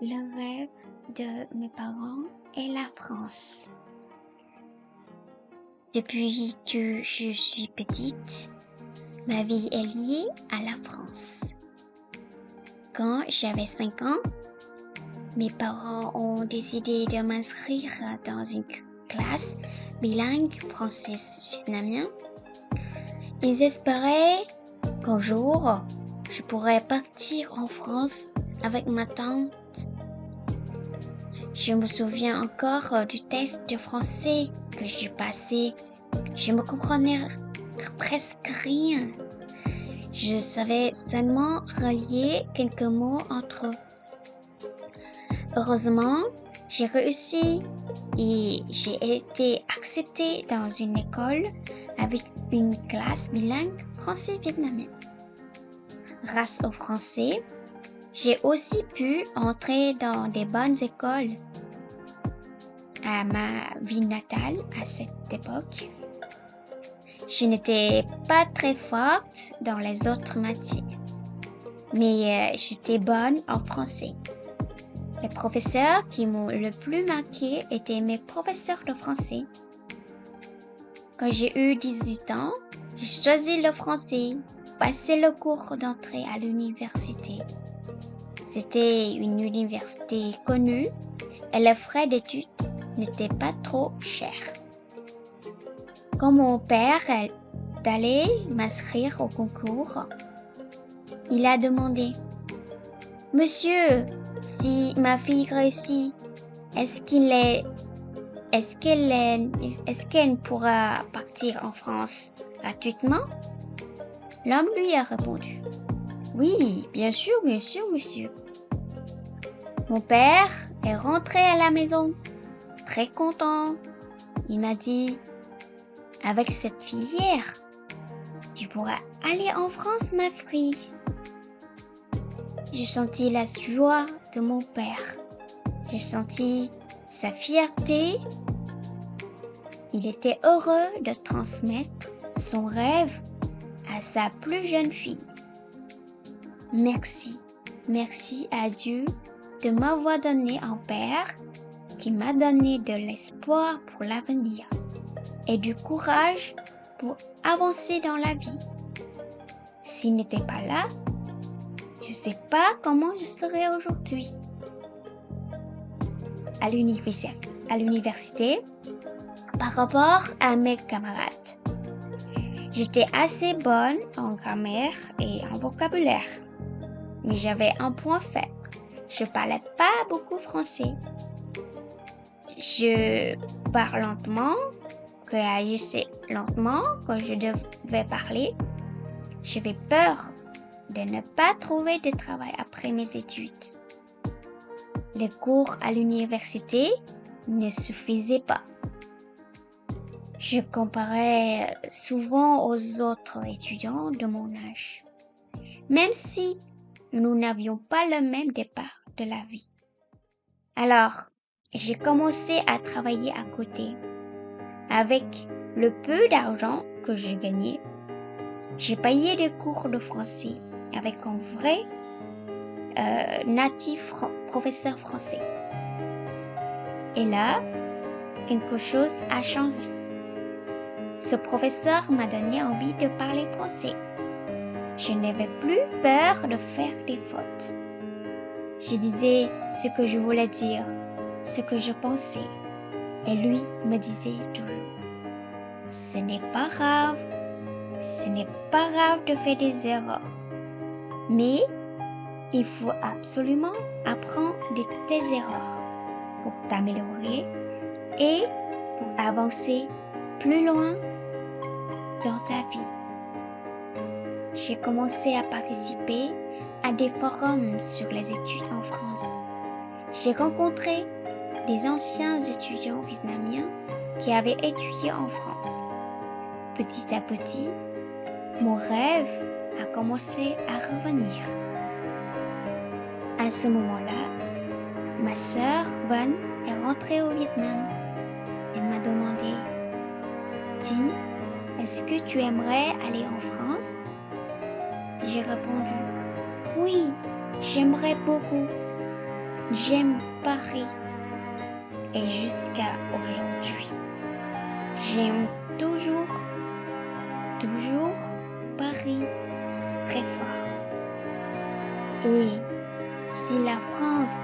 Le rêve de mes parents est la France. Depuis que je suis petite, ma vie est liée à la France. Quand j'avais 5 ans, mes parents ont décidé de m'inscrire dans une classe bilingue français-vietnamien. Ils espéraient qu'un jour, je pourrais partir en France avec ma tante. Je me souviens encore du test de français que j'ai passé. Je ne comprenais presque rien. Je savais seulement relier quelques mots entre eux. Heureusement, j'ai réussi et j'ai été acceptée dans une école avec une classe bilingue français-vietnamien. Grâce au français, j'ai aussi pu entrer dans des bonnes écoles. À ma ville natale, à cette époque, je n'étais pas très forte dans les autres matières, mais j'étais bonne en français. Les professeurs qui m'ont le plus marqué étaient mes professeurs de français. Quand j'ai eu 18 ans, j'ai choisi le français, passé le cours d'entrée à l'université. C'était une université connue et les frais d'études n'étaient pas trop chers. Quand mon père est allé m'inscrire au concours, il a demandé « Monsieur, si ma fille réussit, est-ce qu'elle pourra partir en France gratuitement ?» L'homme lui a répondu « Oui, bien sûr, monsieur. » Mon père est rentré à la maison, très content. Il m'a dit « Avec cette filière, tu pourras aller en France, ma fille. » J'ai senti la joie de mon père. J'ai senti sa fierté. Il était heureux de transmettre son rêve à sa plus jeune fille. Merci à Dieu de m'avoir donné un père qui m'a donné de l'espoir pour l'avenir et du courage pour avancer dans la vie. S'il n'était pas là, je ne sais pas comment je serais aujourd'hui. À l'université, par rapport à mes camarades, j'étais assez bonne en grammaire et en vocabulaire, mais j'avais un point faible. Je parlais pas beaucoup français. Je parle lentement, réagissais lentement quand je devais parler. J'avais peur de ne pas trouver de travail après mes études. Les cours à l'université ne suffisaient pas. Je comparais souvent aux autres étudiants de mon âge, même si nous n'avions pas le même départ de la vie. Alors, j'ai commencé à travailler à côté. Avec le peu d'argent que je gagnais, j'ai payé des cours de français avec un vrai natif professeur français. Et là, quelque chose a changé. Ce professeur m'a donné envie de parler français. Je n'avais plus peur de faire des fautes. Je disais ce que je voulais dire, ce que je pensais. Et lui me disait toujours, ce n'est pas grave de faire des erreurs. Mais il faut absolument apprendre de tes erreurs pour t'améliorer et pour avancer plus loin dans ta vie. J'ai commencé à participer à des forums sur les études en France. J'ai rencontré des anciens étudiants vietnamiens qui avaient étudié en France. Petit à petit, mon rêve a commencé à revenir. À ce moment-là, ma sœur Van est rentrée au Vietnam. Elle m'a demandé « Tin, est-ce que tu aimerais aller en France ?» J'ai répondu « Oui, j'aimerais beaucoup. » J'aime Paris et jusqu'à aujourd'hui. J'aime toujours Paris très fort. Et si la France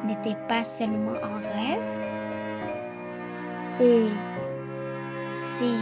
n'était pas seulement un rêve, et si